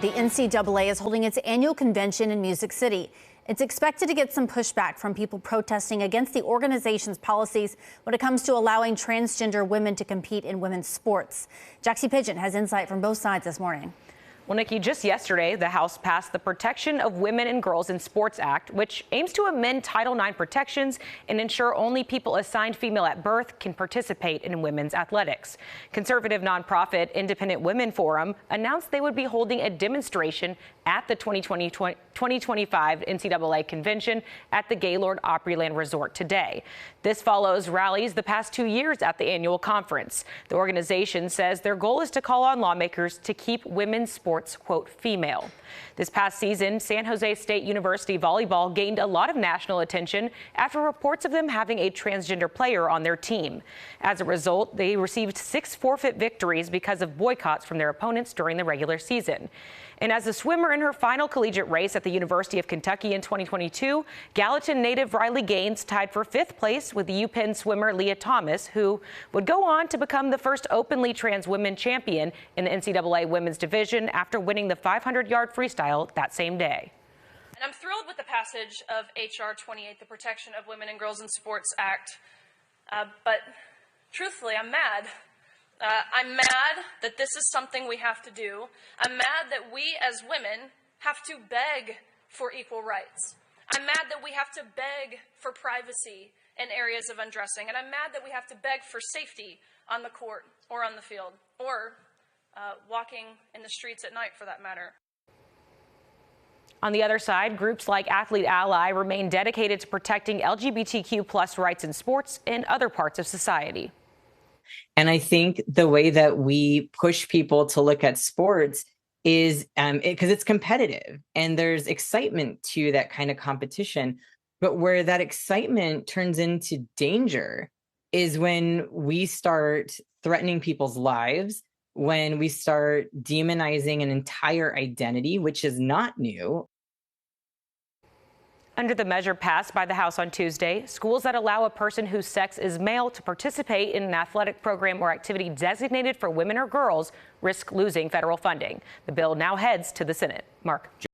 The NCAA is holding its annual convention in Music City. It's expected to get some pushback from people protesting against the organization's policies when it comes to allowing transgender women to compete in women's sports. Jaxie Pigeon has insight from both sides this morning. Well, Nikki, just yesterday, the House passed the Protection of Women and Girls in Sports Act, which aims to amend Title IX protections and ensure only people assigned female at birth can participate in women's athletics. Conservative nonprofit Independent Women Forum announced they would be holding a demonstration at the 2025 NCAA convention at the Gaylord Opryland Resort today. This follows rallies the past 2 years at the annual conference. The organization says their goal is to call on lawmakers to keep women's sports, quote, female. This past season, San Jose State University volleyball gained a lot of national attention after reports of them having a transgender player on their team. As a result, they received 6 forfeit victories because of boycotts from their opponents during the regular season. And as a swimmer in her final collegiate race at the University of Kentucky in 2022, Gallatin native Riley Gaines tied for 5th place with the UPenn swimmer Leah Thomas, who would go on to become the first openly trans women champion in the NCAA women's division after winning the 500-yard freestyle that same day. And I'm thrilled with the passage of H.R. 28, the Protection of Women and Girls in Sports Act, but truthfully, I'm mad. I'm mad that this is something we have to do. I'm mad that we as women have to beg for equal rights. I'm mad that we have to beg for privacy in areas of undressing. And I'm mad that we have to beg for safety on the court or on the field or walking in the streets at night, for that matter. On the other side, groups like Athlete Ally remain dedicated to protecting LGBTQ+ rights in sports and other parts of society. And I think the way that we push people to look at sports is because it's competitive and there's excitement to that kind of competition. But where that excitement turns into danger is when we start threatening people's lives, when we start demonizing an entire identity, which is not new. Under the measure passed by the House on Tuesday, schools that allow a person whose sex is male to participate in an athletic program or activity designated for women or girls risk losing federal funding. The bill now heads to the Senate. Mark.